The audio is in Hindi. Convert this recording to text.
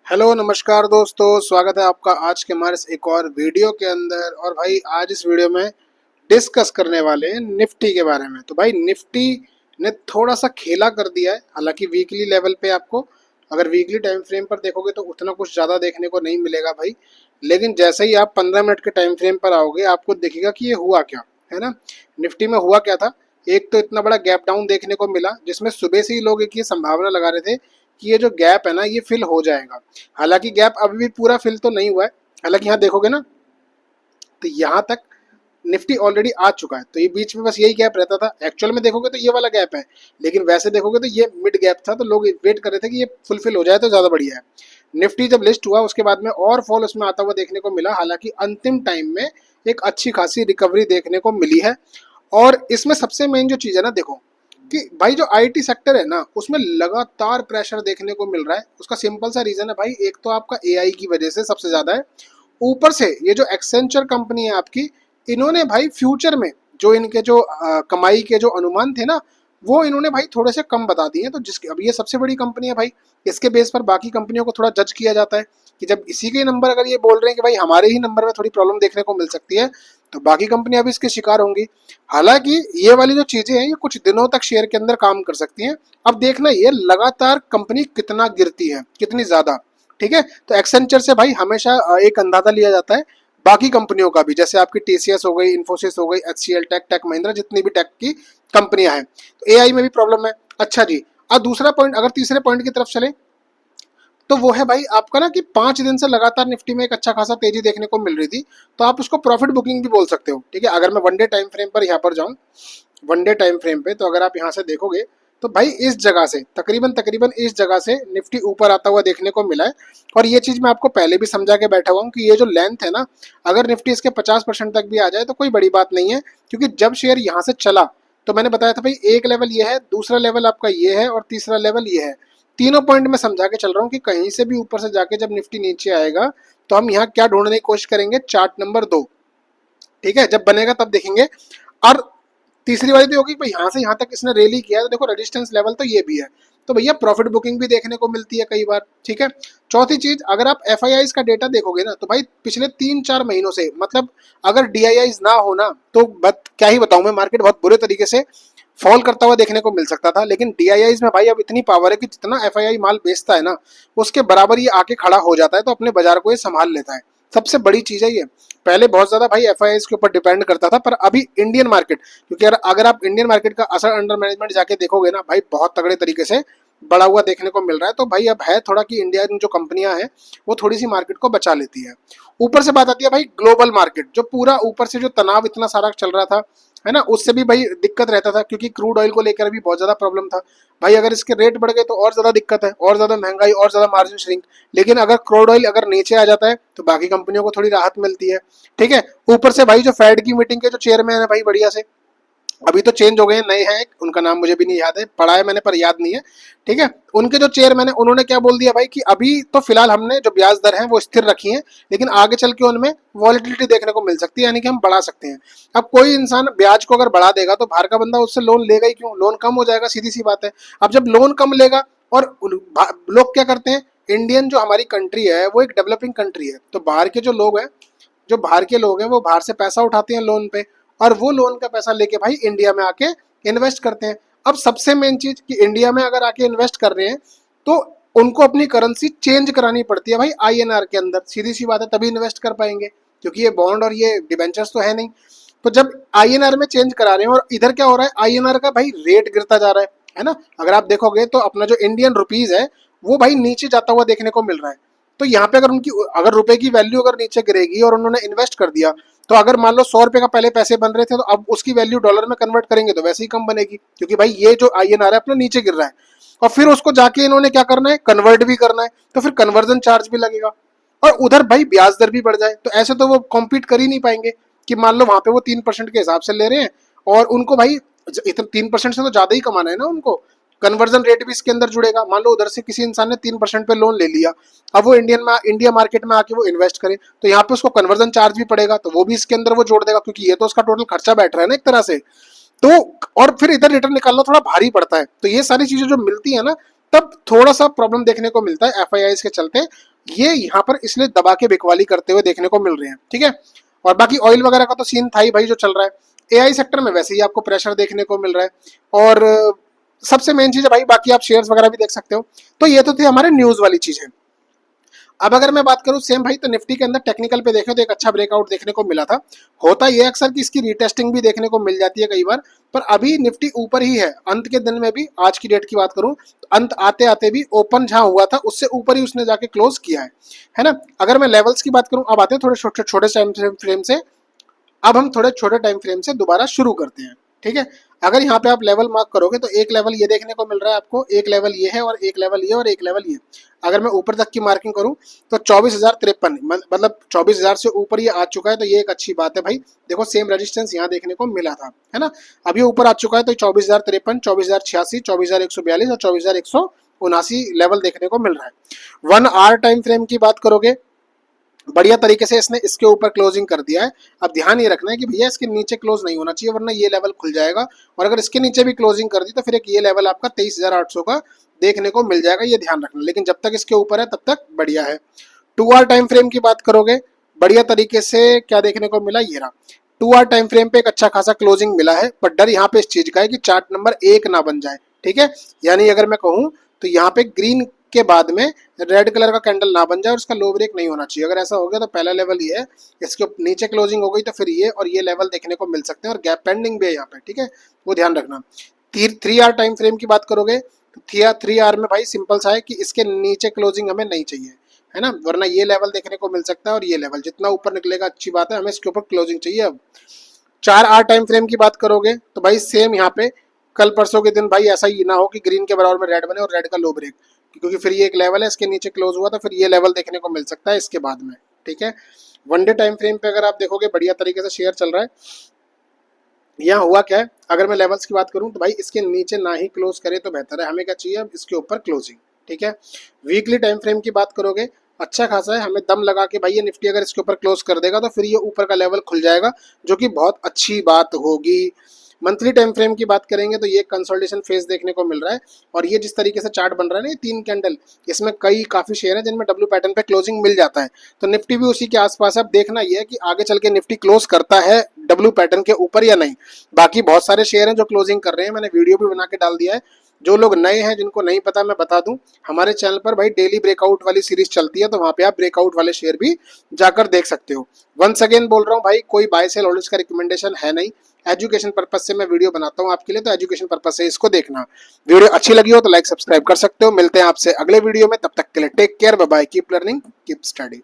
हेलो नमस्कार दोस्तों, स्वागत है आपका आज के हमारे इस एक और वीडियो के अंदर। और भाई आज इस वीडियो में डिस्कस करने वाले हैं निफ्टी के बारे में। तो भाई निफ्टी ने थोड़ा सा खेला कर दिया है, हालांकि वीकली लेवल पे आपको अगर वीकली टाइम फ्रेम पर देखोगे तो उतना कुछ ज़्यादा देखने को नहीं मिलेगा भाई। लेकिन जैसे ही आप 15 मिनट के टाइम फ्रेम पर आओगे आपको दिखेगा कि ये हुआ क्या है ना। निफ्टी में हुआ क्या था, एक तो इतना बड़ा गैप डाउन देखने को मिला जिसमें सुबह से ही लोग एक ये संभावना लगा रहे थे कि ये जो गैप है ना ये फिल हो जाएगा। हालांकि गैप अभी भी पूरा फिल तो नहीं हुआ है। हालांकि यहाँ देखोगे ना तो यहाँ तक निफ्टी ऑलरेडी आ चुका है, तो ये बीच में बस यही गैप रहता था। एक्चुअल में देखोगे तो ये वाला गैप है, लेकिन वैसे देखोगे तो ये मिड गैप था, तो लोग वेट कर रहे थे कि ये फुलफिल हो जाए तो ज़्यादा बढ़िया है। निफ्टी जब लिस्ट हुआ उसके बाद में और फॉल उसमें आता हुआ देखने को मिला, हालांकि अंतिम टाइम में एक अच्छी खासी रिकवरी देखने को मिली है। और इसमें सबसे मेन जो चीज़ है ना, देखो कि भाई जो आईटी सेक्टर है ना उसमें लगातार प्रेशर देखने को मिल रहा है। उसका सिंपल सा रीजन है भाई, एक तो आपका एआई की वजह से सबसे ज्यादा है। ऊपर से ये जो एक्सेंचर कंपनी है आपकी, इन्होंने भाई फ्यूचर में जो इनके जो कमाई के जो अनुमान थे ना वो इन्होंने भाई थोड़े से कम बता दिए हैं। तो जिसके अब ये सबसे बड़ी कंपनी है भाई, इसके बेस पर बाकी कंपनियों को थोड़ा जज किया जाता है कि जब इसी के नंबर अगर ये बोल रहे हैं कि भाई हमारे ही नंबर में थोड़ी प्रॉब्लम देखने को मिल सकती है, तो बाकी कंपनियां भी इसके शिकार होंगी। हालांकि ये वाली जो चीजें हैं ये कुछ दिनों तक शेयर के अंदर काम कर सकती हैं। अब देखना ये लगातार कंपनी कितना गिरती है, कितनी ज्यादा। ठीक है, तो एक्सेंचर से भाई हमेशा एक अंदाजा लिया जाता है बाकी कंपनियों का भी, जैसे आपकी टीसीएस हो गई, इन्फोसिस हो गई, एचसीएल, टेक महिंद्रा, जितनी भी टेक की कंपनियां हैं। तो एआई में भी प्रॉब्लम है। अच्छा जी, अब दूसरा पॉइंट, अगर तीसरे पॉइंट की तरफ चले तो वो है भाई आपका ना कि 5 दिन से लगातार निफ्टी में एक अच्छा खासा तेजी देखने को मिल रही थी, तो आप उसको प्रॉफिट बुकिंग भी बोल सकते हो। ठीक है, अगर मैं वन डे टाइम फ्रेम पर यहाँ पर जाऊँ, वन डे टाइम फ्रेम पे, तो अगर आप यहाँ से देखोगे तो भाई इस जगह से तकरीबन तकरीबन इस जगह से निफ्टी ऊपर आता हुआ देखने को मिला है। और ये चीज मैं आपको पहले भी समझा के बैठा हुआ हूँ कि ये जो लेंथ है ना, अगर निफ्टी इसके 50% तक भी आ जाए तो कोई बड़ी बात नहीं है, क्योंकि जब शेयर यहाँ से चला तो मैंने बताया था भाई एक लेवल ये है, दूसरा लेवल आपका ये है और तीसरा लेवल ये है। तीनों पॉइंट में समझा के चल रहा हूँ कि कहीं से भी ऊपर से जाके जब निफ्टी नीचे आएगा तो हम यहाँ क्या ढूंढने की कोशिश करेंगे, चार्ट नंबर 2। ठीक है, जब बनेगा तब देखेंगे। और तीसरी वाली तो होगी भाई यहाँ से यहाँ तक इसने रैली किया है, तो देखो रेजिस्टेंस लेवल तो ये भी है, तो भैया प्रॉफिट बुकिंग भी देखने को मिलती है कई बार। ठीक है, चौथी चीज, अगर आप एफ का डेटा देखोगे ना तो भाई पिछले 3-4 महीनों से, मतलब अगर डी ना हो ना तो क्या ही बताऊं मैं, मार्केट बहुत बुरे तरीके से फॉल करता हुआ देखने को मिल सकता था। लेकिन डी में भाई अब इतनी पावर है कि जितना एफ माल बेचता है ना उसके बराबर ये आके खड़ा हो जाता है, तो अपने बाजार को ये संभाल लेता है। सबसे बड़ी चीज है ये। पहले बहुत ज्यादा भाई एफ के ऊपर डिपेंड करता था, पर अभी इंडियन मार्केट, क्योंकि अगर आप इंडियन मार्केट का असर अंडर मैनेजमेंट जाके देखोगे ना भाई, बहुत तगड़े तरीके से बढ़ा हुआ देखने को मिल रहा है। तो भाई अब है थोड़ा कि इंडिया की जो कंपनियां हैं वो थोड़ी सी मार्केट को बचा लेती है। ऊपर से बात आती है भाई ग्लोबल मार्केट, जो पूरा ऊपर से जो तनाव इतना सारा चल रहा था है ना, उससे भी भाई दिक्कत रहता था, क्योंकि क्रूड ऑयल को लेकर भी बहुत ज्यादा प्रॉब्लम था। भाई अगर इसके रेट बढ़ गए तो और ज्यादा दिक्कत है, और ज्यादा महंगाई, और ज्यादा मार्जिन श्रिंक। लेकिन अगर क्रूड ऑयल अगर नीचे आ जाता है तो बाकी कंपनियों को थोड़ी राहत मिलती है। ठीक है, ऊपर से भाई जो फेड की मीटिंग के जो चेयरमैन है भाई बढ़िया से, अभी तो चेंज हो गए हैं, नए हैं, उनका नाम मुझे भी नहीं याद है, पढ़ा है मैंने पर याद नहीं है। ठीक है, उनके जो चेयरमैन है उन्होंने क्या बोल दिया भाई कि अभी तो फिलहाल हमने जो ब्याज दर है वो स्थिर रखी है, लेकिन आगे चल के उनमें वॉलिटिलिटी देखने को मिल सकती है, यानी कि हम बढ़ा सकते हैं। अब कोई इंसान ब्याज को अगर बढ़ा देगा तो बाहर का बंदा उससे लोन लेगा ही क्यों, लोन कम हो जाएगा, सीधी सी बात है। अब जब लोन कम लेगा, और लोग क्या करते हैं, इंडियन जो हमारी कंट्री है वो एक डेवलपिंग कंट्री है, तो बाहर के जो लोग हैं, जो बाहर के लोग हैं वो बाहर से पैसा उठाते हैं लोन पे, और वो लोन का पैसा लेके भाई इंडिया में आके इन्वेस्ट करते हैं। अब सबसे मेन चीज कि इंडिया में अगर आके इन्वेस्ट कर रहे हैं तो उनको अपनी करेंसी चेंज करानी पड़ती है भाई आईएनआर के अंदर, सीधी सी बात है, तभी इन्वेस्ट कर पाएंगे, क्योंकि ये बॉन्ड और ये डिबेंचर्स तो है नहीं। तो जब आईएनआर में चेंज करा रहे हैं, और इधर क्या हो रहा है, आईएनआर का भाई रेट गिरता जा रहा है ना। अगर आप देखोगे तो अपना जो इंडियन रुपीज है वो भाई नीचे जाता हुआ देखने को मिल रहा है। तो यहाँ पे अगर उनकी, अगर रुपए की वैल्यू अगर नीचे गिरेगी और उन्होंने इन्वेस्ट कर दिया, तो अगर मान लो 100 रुपए का पहले पैसे बन रहे थे तो अब उसकी वैल्यू डॉलर में कन्वर्ट करेंगे तो वैसे ही कम बनेगी, क्योंकि भाई ये जो आईएनआर है अपना नीचे गिर रहा है। और फिर उसको जाके इन्होंने क्या करना है, कन्वर्ट भी करना है, तो फिर कन्वर्जन चार्ज भी लगेगा, और उधर भाई ब्याज दर भी बढ़ जाए, तो ऐसे तो वो कॉम्पीट कर ही नहीं पाएंगे। कि मान लो वहां पे वो 3% के हिसाब से ले रहे हैं, और उनको भाई इतना 3% से तो ज्यादा ही कमाना है ना उनको, कन्वर्जन रेट भी इसके अंदर जुड़ेगा। मान लो उधर से किसी इंसान ने 3% पे लोन ले लिया, अब वो इंडिया मार्केट में आके वो इन्वेस्ट करे, तो यहाँ पे उसको कन्वर्जन चार्ज भी पड़ेगा, तो वो भी इसके अंदर वो जोड़ देगा, क्योंकि ये तो उसका टोटल खर्चा बैठ रहा है ना एक तरह से। तो और फिर इधर रिटर्न निकालना थोड़ा भारी पड़ता है, तो ये सारी चीजें जो मिलती है ना, तब थोड़ा सा प्रॉब्लम देखने को मिलता है एफ के चलते। ये यहाँ पर इसलिए दबा के बिकवाली करते हुए देखने को मिल रहे हैं, ठीक है। और बाकी ऑयल वगैरह का तो सीन था ही भाई जो चल रहा है। एआई सेक्टर में वैसे ही आपको प्रेशर देखने को मिल रहा है। और सबसे मेन चीज है भाई, बाकी आप शेयर्स वगैरह भी देख सकते हो। तो ये तो थे हमारे न्यूज वाली चीजें। अब अगर मैं बात करूं सेम भाई, तो निफ्टी के अंदर टेक्निकल पे देखें तो एक अच्छा ब्रेकआउट देखने को मिला था। होता ये अक्सर कि इसकी रीटेस्टिंग भी देखने को मिल जाती है कई बार, पर अभी निफ्टी ऊपर ही है। अंत के दिन में भी आज की डेट की बात करूं तो अंत आते आते भी ओपन जहां हुआ था उससे ऊपर ही उसने जाके क्लोज किया है ना। अगर मैं लेवल्स की बात करूं, अब आते हैं थोड़े छोटे छोटे टाइम फ्रेम से। अब हम थोड़े छोटे टाइम फ्रेम से दोबारा शुरू करते हैं, ठीक है। अगर यहाँ पे आप लेवल मार्क करोगे तो एक लेवल ये देखने को मिल रहा है आपको, एक लेवल ये है, और एक लेवल ये, और एक लेवल ये। अगर मैं ऊपर तक की मार्किंग करूं तो 24,053, मतलब 24,000 से ऊपर ये आ चुका है, तो ये एक अच्छी बात है भाई। देखो सेम रेजिस्टेंस यहाँ देखने को मिला था, है ना। अब ये ऊपर आ चुका है, तो 24,053, 24,086, 24,142 और 24,179 लेवल देखने को मिल रहा है। 1 आवर टाइम फ्रेम की बात करोगे, बढ़िया तरीके से इसने इसके ऊपर क्लोजिंग कर दिया है। अब ध्यान ये रखना है कि भैया इसके नीचे क्लोज नहीं होना चाहिए, वरना ये लेवल खुल जाएगा। और अगर इसके नीचे भी क्लोजिंग कर दी तो फिर एक ये लेवल आपका 23,800 का देखने को मिल जाएगा, ये ध्यान रखना। लेकिन जब तक इसके ऊपर है तब तक बढ़िया है। 2 आवर टाइम फ्रेम की बात करोगे, बढ़िया तरीके से क्या देखने को मिला, ये रहा। 2 आवर टाइम फ्रेम पे एक अच्छा खासा क्लोजिंग मिला है, पर डर यहाँ पे इस चीज का है कि चार्ट नंबर 1 ना बन जाए, ठीक है। यानी अगर मैं कहूँ तो यहाँ पे ग्रीन के बाद में रेड कलर का कैंडल ना बन जाए और उसका लो ब्रेक नहीं होना चाहिए। अगर ऐसा हो गया तो पहला लेवल ये है, इसके नीचे क्लोजिंग हो गई तो फिर ये और ये लेवल देखने को मिल सकते हैं, और गैप पेंडिंग भी है यहाँ पे, ठीक है, वो ध्यान रखना। 3 आवर टाइम फ्रेम की बात करोगे तो 3 आवर में भाई सिंपल सा है कि इसके नीचे क्लोजिंग हमें नहीं चाहिए, है ना, वरना ये लेवल देखने को मिल सकता है, और ये लेवल जितना ऊपर निकलेगा अच्छी बात है, हमें इसके ऊपर क्लोजिंग चाहिए। अब 4 आवर टाइम फ्रेम की बात करोगे तो भाई सेम यहाँ पे कल परसों के दिन भाई ऐसा ही ना हो कि ग्रीन के बराबर में रेड बने और रेड का लो ब्रेक, क्योंकि फिर ये एक लेवल है, इसके नीचे क्लोज हुआ तो फिर ये लेवल देखने को मिल सकता है इसके बाद में, ठीक है। 1 डे टाइम फ्रेम पे अगर आप देखोगे बढ़िया तरीके से शेयर चल रहा है। यहाँ हुआ क्या है, अगर मैं लेवल्स की बात करूं तो भाई इसके नीचे ना ही क्लोज करे तो बेहतर है, हमें क्या चाहिए अब इसके ऊपर क्लोजिंग, ठीक है। वीकली टाइम फ्रेम की बात करोगे, अच्छा खासा है, हमें दम लगा के भाई ये निफ्टी अगर इसके ऊपर क्लोज कर देगा तो फिर ये ऊपर का लेवल खुल जाएगा, जो कि बहुत अच्छी बात होगी। मंथली टाइम फ्रेम की बात करेंगे तो ये कंसोलिडेशन फेज देखने को मिल रहा है। और ये जिस तरीके से चार्ट बन रहा है ना, ये 3 कैंडल, इसमें कई काफी शेयर है जिनमें डब्ल्यू पैटर्न पे क्लोजिंग मिल जाता है, तो निफ्टी भी उसी के आसपास है। अब देखना ये है कि आगे चल के निफ्टी क्लोज करता है डब्ल्यू पैटर्न के ऊपर या नहीं। बाकी बहुत सारे शेयर हैं जो क्लोजिंग कर रहे हैं, मैंने वीडियो भी बना के डाल दिया है। जो लोग नए हैं जिनको नहीं पता मैं बता दूं, हमारे चैनल पर भाई डेली ब्रेकआउट वाली सीरीज चलती है, तो वहां पे आप ब्रेकआउट वाले शेयर भी जाकर देख सकते हो। वंस अगेन बोल रहा हूँ भाई, कोई बाय सेल होल्डर्स का रिकमेंडेशन है नहीं, एजुकेशन पर्पज से मैं वीडियो बनाता हूँ आपके लिए, तो एजुकेशन पर्पज से इसको देखना। वीडियो अच्छी लगी हो तो लाइक सब्सक्राइब कर सकते हो। मिलते हैं आपसे अगले वीडियो में, तब तक के लिए take care, bye bye, keep learning keep study.